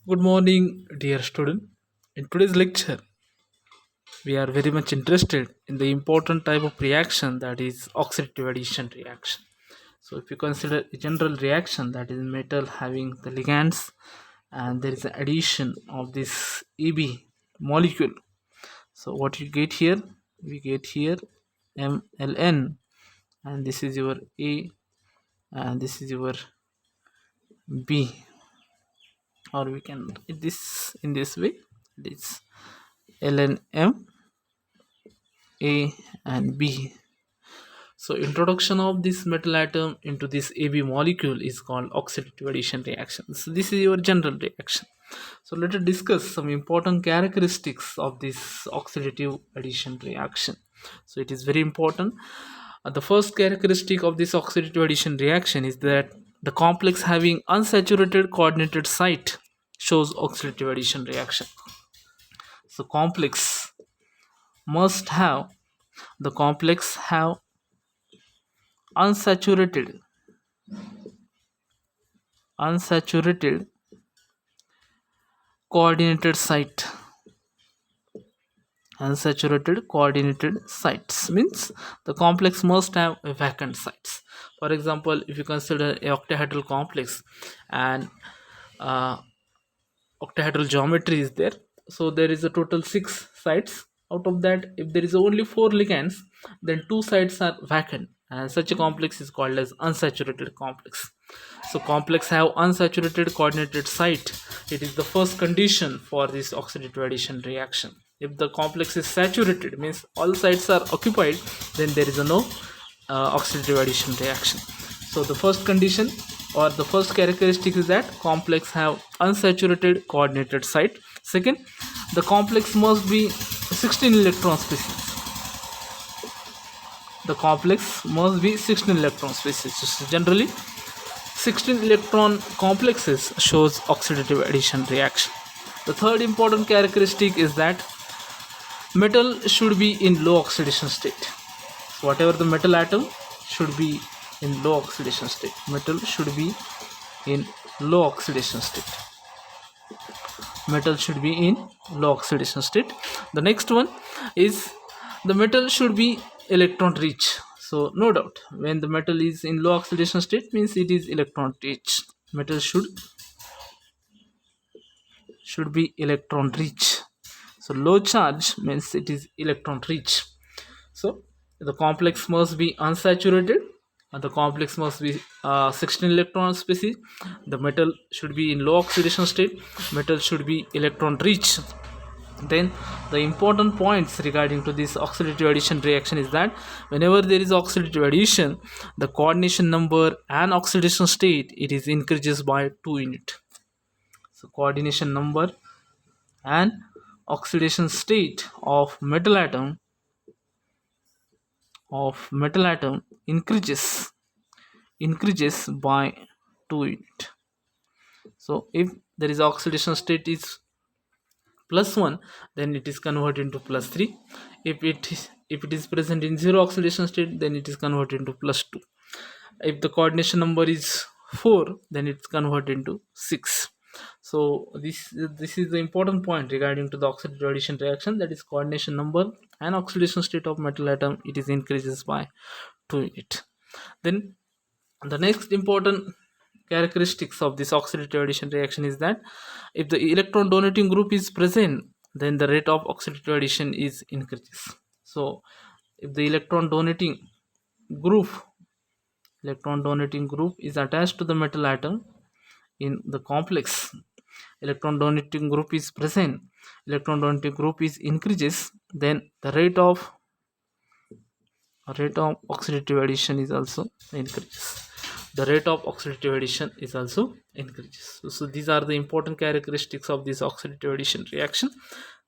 Good morning, dear student. In today's lecture, we are very much interested in the important type of reaction that is oxidative addition reaction. So, if you consider a general reaction that is metal having the ligands and there is an addition of this EB molecule. So, what you get here? We get here MLN, and this is your A, and this is your B, or we can write this in this way. This LNM A and B. So introduction of this metal atom into this AB molecule is called oxidative addition reaction. So this is your general reaction. So let us discuss some important characteristics of this oxidative addition reaction. So it is very important. The first characteristic of this oxidative addition reaction is that the complex having unsaturated coordinated site shows oxidative addition reaction. So must have complex have unsaturated unsaturated coordinated site. Unsaturated coordinated sites means the complex must have a vacant sites. For example, if you consider a octahedral complex and uh, octahedral geometry is there, so there is a total 6 sites. Out of that, if there is only 4 ligands, then 2 sites are vacant, and such a complex is called as unsaturated complex. So complex have unsaturated coordinated site. It is the first condition for this oxidative addition reaction. If the complex is saturated, means all sites are occupied, then there is a no oxidative addition reaction. So the first condition or the first characteristic is that complex have unsaturated coordinated site. Second, the complex must be 16 electron species. The complex must be 16 electron species. So generally 16 electron complexes shows oxidative addition reaction. The third important characteristic is that metal should be in low oxidation state. So whatever the metal atom should be in low oxidation state. Metal should be in low oxidation state. Metal should be in low oxidation state. The next one is the metal should be electron rich. So no doubt, when the metal is in low oxidation state, means it is electron rich. Metal should be electron rich. So low charge means it is electron rich. So the complex must be unsaturated, and the complex must be 16 electron species. The metal should be in low oxidation state. Metal should be electron rich. Then the important points regarding to this oxidative addition reaction is that whenever there is oxidative addition, the coordination number and oxidation state it is increases by 2 unit. So coordination number and oxidation state of metal atom increases by 2 unit. So if there is oxidation state is +1, then it is converted into +3. If it is present in zero oxidation state, then it is converted into +2. If the coordination number is 4, then it's converted into 6. So this is the important point regarding to the oxidative addition reaction, that is coordination number and oxidation state of metal atom it is increases by 2 unit. Then the next important characteristics of this oxidative addition reaction is that if the electron donating group is present, then the rate of oxidative addition is increases. So if the group electron donating group is attached to the metal atom in the complex, electron donating group is present, electron donating group is increases, then the rate of oxidative addition is also increases. The rate of oxidative addition is also increases. So these are the important characteristics of this oxidative addition reaction.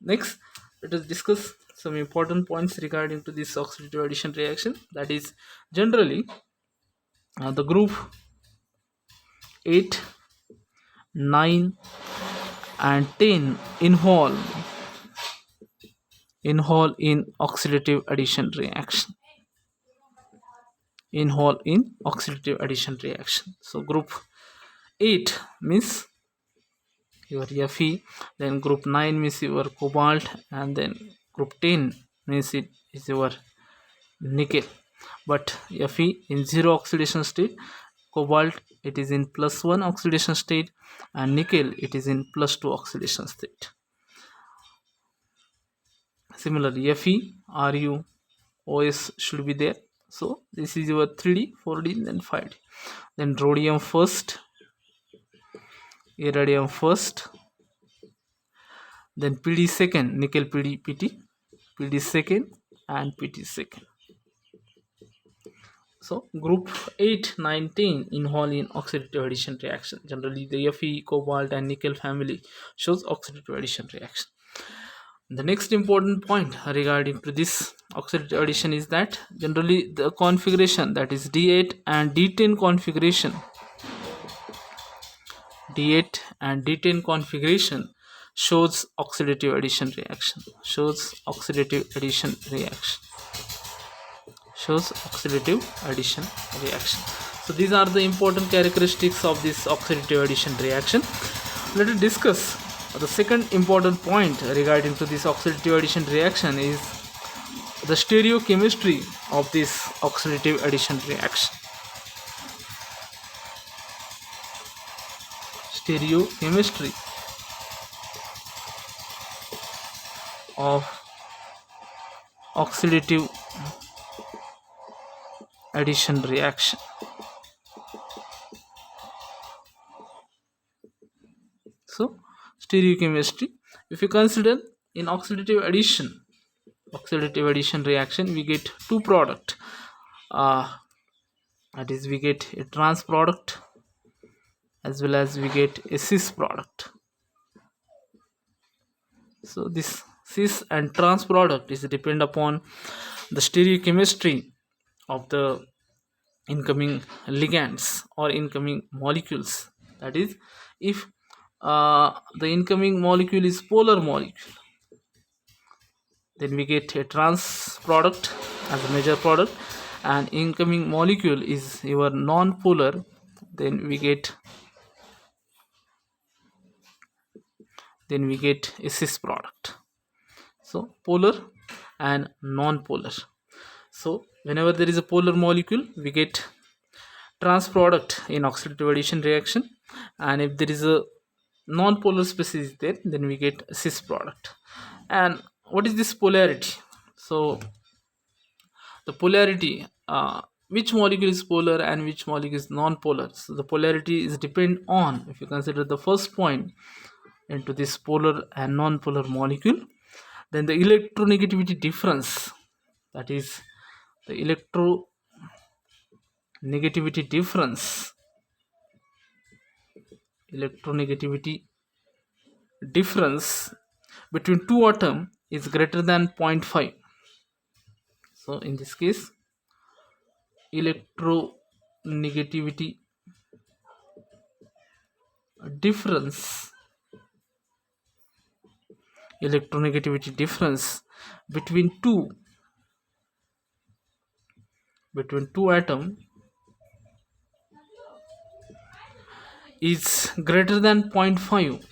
Next, let us discuss some important points regarding to this oxidative addition reaction. That is generally the group 8, 9 and 10 involve in oxidative addition reaction. So group 8 means your Fe, then group 9 means your cobalt, and then group 10 means it is your nickel. But Fe in 0 oxidation state, cobalt it is in +1 oxidation state, and nickel it is in +2 oxidation state. Similarly, Fe, Ru, OS should be there. So this is your 3D, 4D, then 5D. Then rhodium first, iridium first, then PD second, nickel PD, PD second, and PT second. So group 8, 9, 10 involve in oxidative addition reaction. Generally the Fe, cobalt, and nickel family shows oxidative addition reaction. The next important point regarding to this oxidative addition is that generally the configuration, that is D8 and D10 configuration, D8 and D10 configuration shows oxidative addition reaction, shows oxidative addition reaction. So these are the important characteristics of this oxidative addition reaction. Let us discuss the second important point regarding to this oxidative addition reaction is the stereochemistry of this oxidative addition reaction. Stereochemistry of oxidative addition reaction. So stereochemistry, if you consider in oxidative addition reaction, we get two product, that is we get a trans product as well as we get a cis product. So this cis and trans product is depend upon the stereochemistry of the incoming ligands or incoming molecules. That is, if the incoming molecule is polar molecule, then we get a trans product as a major product, and incoming molecule is your non-polar, then we get a cis product. So polar and non-polar. So whenever there is a polar molecule, we get trans product in oxidative addition reaction, and if there is a non-polar species there, then we get a cis product. And what is this polarity? So the polarity, which molecule is polar and which molecule is non-polar. So the polarity is depend on, if you consider the first point into this polar and non-polar molecule, then the electronegativity difference, that is the electronegativity difference between two atoms is greater than 0.5. So in this case, electronegativity difference between two atoms is greater than 0.5,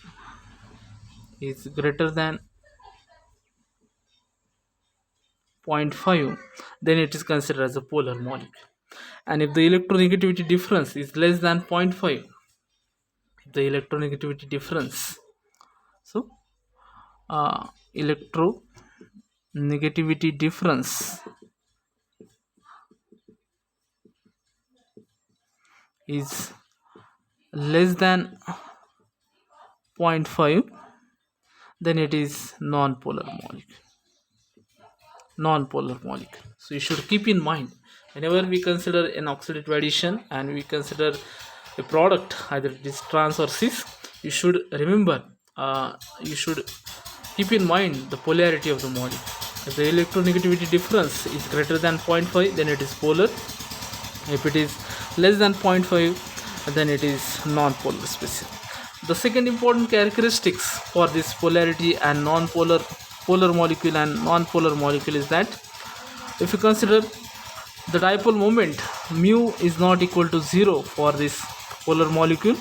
then it is considered as a polar molecule. And if the electronegativity difference is less than 0.5, electronegativity difference is less than 0.5, then it is non-polar molecule. So you should keep in mind, whenever we consider an oxidative addition and we consider a product, either it is trans or cis, you should remember, you should keep in mind the polarity of the molecule. If the electronegativity difference is greater than 0.5, then it is polar. If it is less than 0.5, then it is non-polar species. The second important characteristics for this polarity and non-polar, polar molecule and non-polar molecule is that if you consider the dipole moment, mu is not equal to 0 for this polar molecule,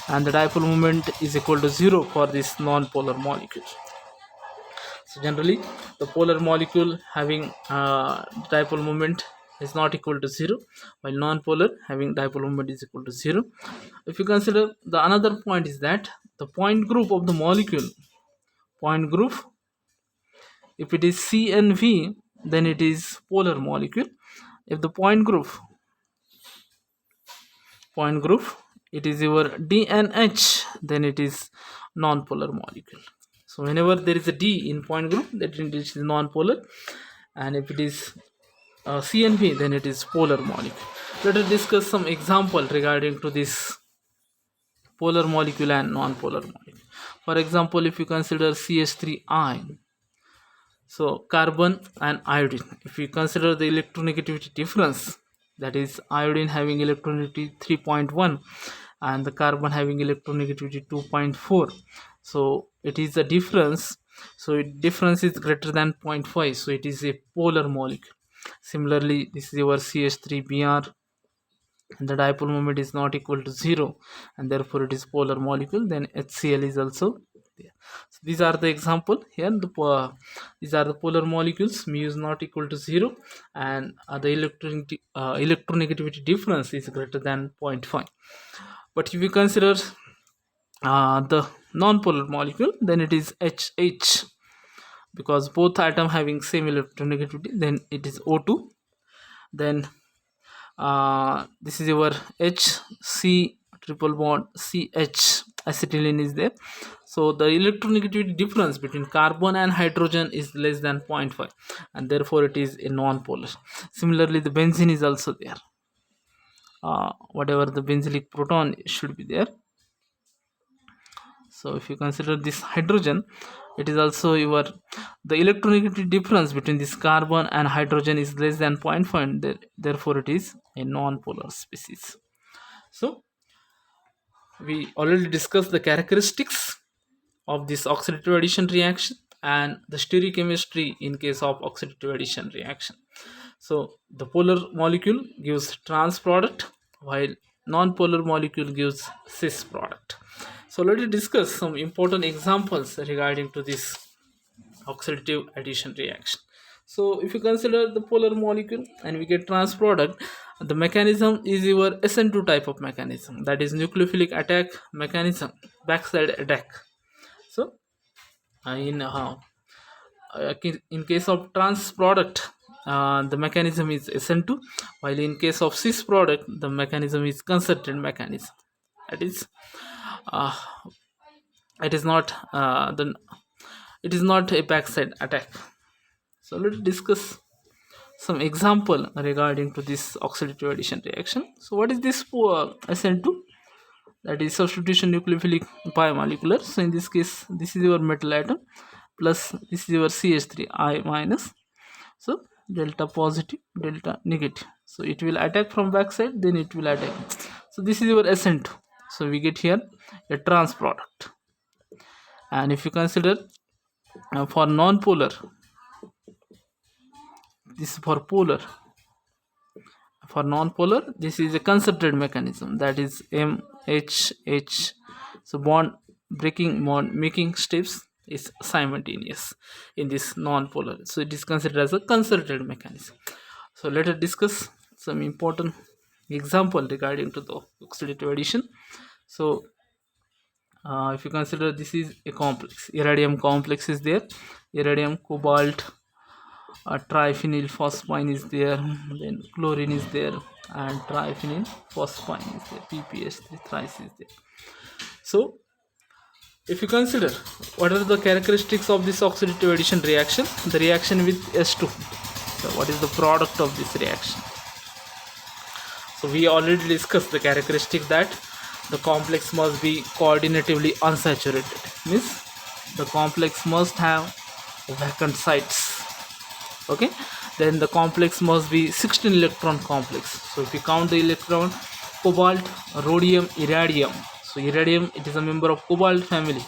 and the dipole moment is equal to 0 for this non-polar molecule. So generally the polar molecule having dipole moment is not equal to 0, while non-polar having dipole moment is equal to 0. If you consider the another point is that the point group of the molecule, point group, if it is C and V, then it is polar molecule. If the point group it is your D and H, then it is non-polar molecule. So whenever there is a D in point group, that it is non-polar, and if it is C and V, then it is polar molecule. Let us discuss some example regarding to this polar molecule and non-polar molecule. For example, if you consider CH3I, so carbon and iodine, if you consider the electronegativity difference, that is iodine having electronegativity 3.1 and the carbon having electronegativity 2.4, so it is a difference, so difference is greater than 0.5, so it is a polar molecule. Similarly, this is your CH3Br, and the dipole moment is not equal to 0, and therefore it is polar molecule. Then HCl is also there. So these are the example here. These are the polar molecules. Mu is not equal to 0, and the electronegativity difference is greater than 0.5. But if you consider the non-polar molecule, then it is HH, because both atom having same electronegativity, then it is O2. Then this is your HC triple bond CH, acetylene is there. So the electronegativity difference between carbon and hydrogen is less than 0.5, and therefore it is a non-polar. Similarly, the benzene is also there. Whatever the benzylic proton should be there. So if you consider this hydrogen, it is also your, the electronegativity difference between this carbon and hydrogen is less than 0.5, therefore it is a non-polar species. So we already discussed the characteristics of this oxidative addition reaction and the stereochemistry in case of oxidative addition reaction. So the polar molecule gives trans product, while non-polar molecule gives cis product. So let us discuss some important examples regarding to this oxidative addition reaction. So if you consider the polar molecule and we get trans product, the mechanism is your SN2 type of mechanism, that is nucleophilic attack mechanism, backside attack. So in case of trans product, the mechanism is SN2, while in case of cis product, the mechanism is concerted mechanism. That is, it is not it is not a backside attack. So let's discuss some example regarding to this oxidative addition reaction. So what is this SN2? That is substitution nucleophilic biomolecular. So in this case, this is your metal atom plus this is your CH3I minus. So delta positive, delta negative. So it will attack from backside, then it will attack. So this is your SN2. So we get here a trans product. And if you consider for non-polar, this is for polar. For non-polar, this is a concerted mechanism, that is MHH. So bond breaking, bond making steps is simultaneous in this non-polar, so it is considered as a concerted mechanism. So let us discuss some important example regarding to the oxidative addition. So if you consider, this is a complex, iridium complex is there, iridium, cobalt, triphenyl phosphine is there, then chlorine is there, and triphenyl phosphine is there, PPH3 thrice is there. So if you consider what are the characteristics of this oxidative addition reaction, the reaction with S2, so what is the product of this reaction? So we already discussed the characteristic that the complex must be coordinatively unsaturated, means the complex must have vacant sites. Okay, then the complex must be 16 electron complex. So if you count the electron, cobalt, rhodium, iridium, so iridium, it is a member of cobalt family.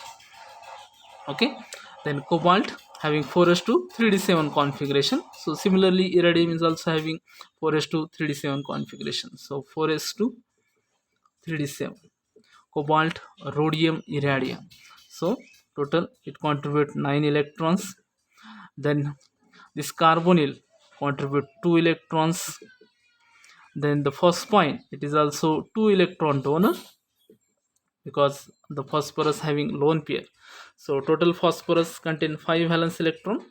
Okay, then cobalt having 4s2 3d7 configuration. So similarly, iridium is also having 4s2 3d7 configuration. So 4s2 3d7, cobalt, rhodium, iridium. So total it contribute 9 electrons. Then this carbonyl contribute 2 electrons. Then the phosphine, it is also 2 electron donor, because the phosphorus having lone pair. So total phosphorus contain 5 valence electron.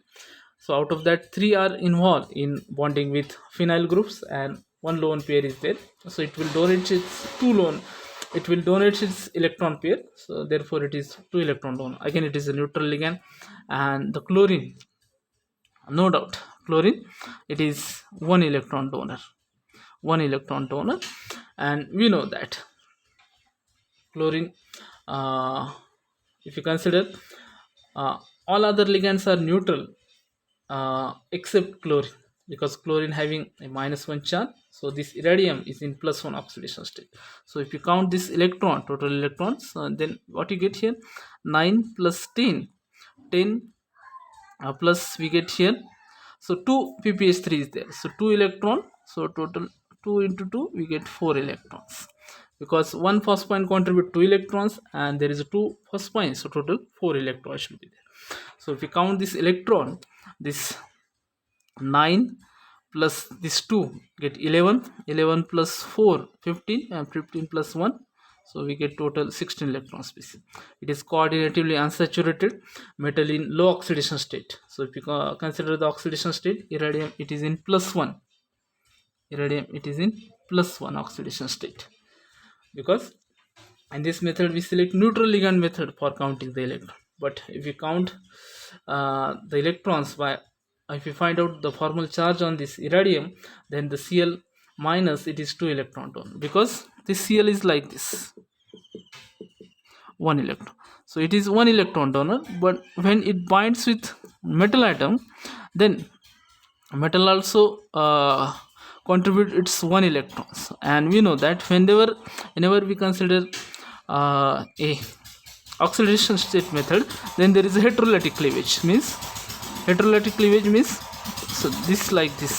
So out of that, 3 are involved in bonding with phenyl groups and one lone pair is there. So it will donate its two lone, it will donate its electron pair. So therefore it is 2 electron donor. Again, it is a neutral ligand. And the chlorine, no doubt, chlorine, it is 1 electron donor, 1 electron donor. And we know that chlorine, if you consider, all other ligands are neutral except chlorine, because chlorine having a -1 charge. So this iridium is in +1 oxidation state. So if you count this electron, total electrons, then what you get here, 9 plus 10, 10 plus we get here, so 2 pph3 is there, so 2 electron. So total 2 into 2, we get 4 electrons, because one phosphine contribute 2 electrons and there is a 2 phosphine, so total 4 electrons should be there. So if you count this electron, this 9 plus this 2 get 11, 11 plus 4 15, and 15 plus 1, so we get total 16 electron species. It is coordinatively unsaturated metal in low oxidation state. So if you consider the oxidation state, iridium, it is in +1, iridium, it is in +1 oxidation state, because in this method we select neutral ligand method for counting the electron. But if we count the electrons by, if you find out the formal charge on this iridium, then the Cl minus, it is 2 electron donor, because this Cl is like this, 1 electron. So it is 1 electron donor, but when it binds with metal atom, then metal also contribute its 1 electrons. And we know that whenever we consider a oxidation state method, then there is a heterolytic cleavage. Means heterolytic cleavage means, so this like this,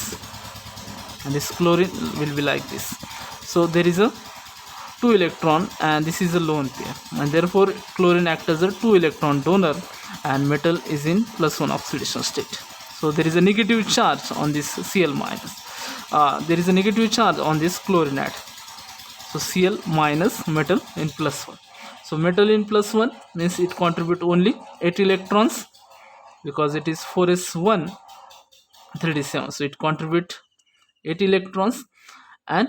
and this chlorine will be like this. So there is a 2 electron and this is a lone pair, and therefore chlorine acts as a 2 electron donor and metal is in +1 oxidation state. So there is a negative charge on this Cl minus, there is a negative charge on this chlorine atom. So Cl minus, metal in +1. So metal in +1 means it contribute only 8 electrons, because it is 4s1 3d7, so it contribute 8 electrons. And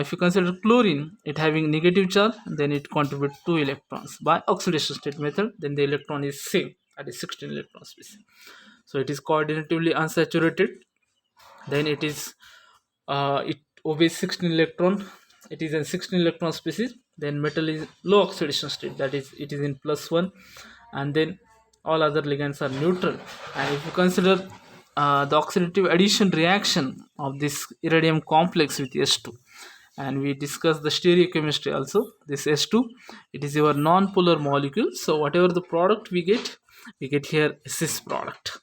if you consider chlorine, it having negative charge, then it contribute 2 electrons. By oxidation state method, then the electron is same, that is 16 electron species. So it is coordinatively unsaturated, then it is it obeys 16 electron, it is in 16 electron species. Then metal is low oxidation state, that is it is in +1, and then all other ligands are neutral. And if you consider the oxidative addition reaction of this iridium complex with S2, and we discussed the stereochemistry also, this S2, it is your non-polar molecule. So whatever the product we get here cis product,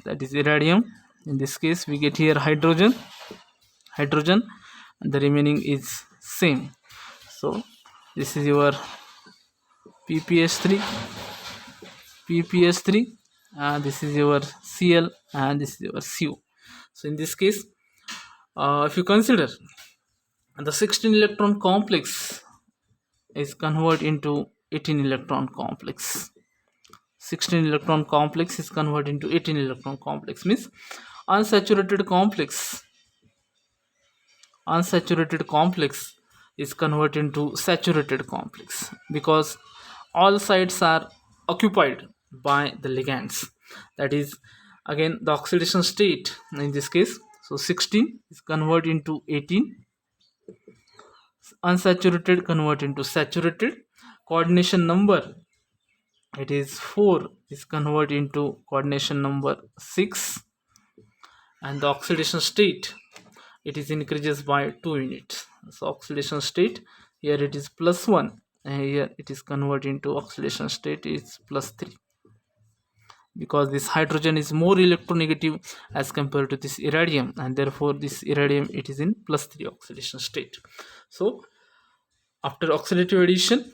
that is iridium. In this case we get here hydrogen, and the remaining is same. So this is your pph3, and this is your Cl, and this is your Cu. So in this case, if you consider the 16 electron complex is converted into 18 electron complex. 16 electron complex is converted into 18 electron complex, means unsaturated complex is converted into saturated complex, because all sites are occupied by the ligands. That is again the oxidation state in this case. So 16 is converted into 18, unsaturated convert into saturated. Coordination number, it is 4, is converted into coordination number 6, and the oxidation state, it is increases by 2 units. So oxidation state, here it is +1, and here it is converted into oxidation state is +3, because this hydrogen is more electronegative as compared to this iridium, and therefore this iridium, it is in +3 oxidation state. So After oxidative addition,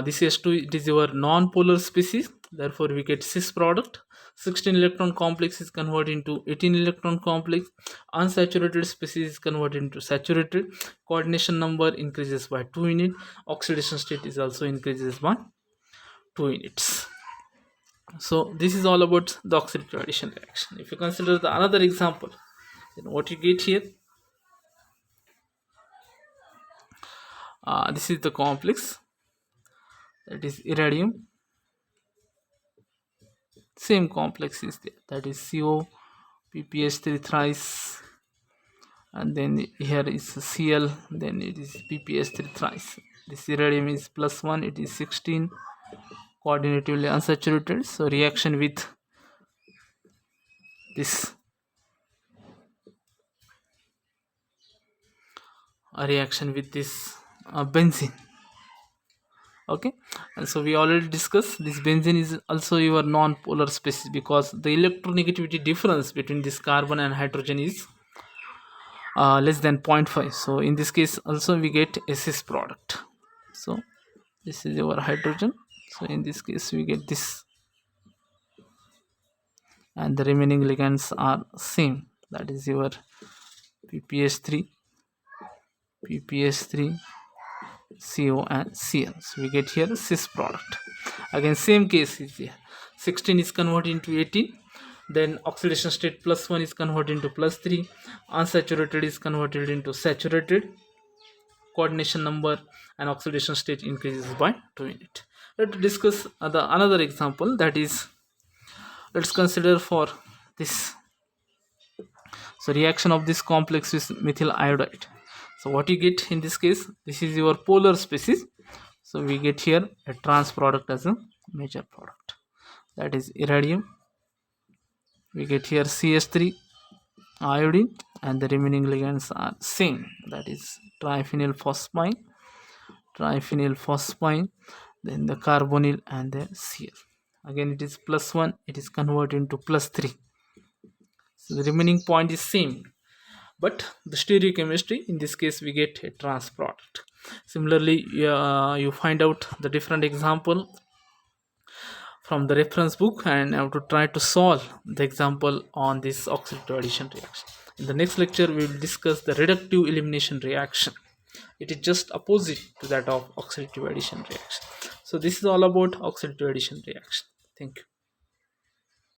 this S2, it is your non-polar species, therefore we get cis product. 16 electron complex is converted into 18 electron complex. Unsaturated species is converted into saturated. Coordination number increases by 2 units. Oxidation state is also increases by 2 units. So this is all about the oxidative addition reaction. If you consider the another example, then what you get here, this is the complex, that is iridium. Same complex is there, that is CO, PPH3 thrice, and then here is Cl, then it is PPH3 thrice. This iridium is +1, it is 16, coordinatively unsaturated. So reaction with this, a reaction with this benzene. Okay, and so we already discussed this benzene is also your non-polar species, because the electronegativity difference between this carbon and hydrogen is less than 0.5. So in this case also we get a cis product. So this is your hydrogen, so in this case we get this, and the remaining ligands are same, that is your PPH3, PPH3, CO and Cl. So we get here cis product. Again same case is here, 16 is converted into 18, then oxidation state +1 is converted into +3, unsaturated is converted into saturated. Coordination number and oxidation state increases by 2 units. Let's discuss the another example, that is, let's consider for this. So reaction of this complex with methyl iodide. So what you get in this case, this is your polar species, so we get here a trans product as a major product, that is iridium. We get here CH3 iodine, and the remaining ligands are same, that is triphenylphosphine, then the carbonyl and the Cl. Again it is +1, it is converted into +3. So the remaining point is same, but the stereochemistry, in this case we get a trans product. Similarly, you find out the different example from the reference book, and have to try to solve the example on this oxidative addition reaction. In the next lecture we will discuss the reductive elimination reaction. It is just opposite to that of oxidative addition reaction. So this is all about oxidative addition reaction. Thank you.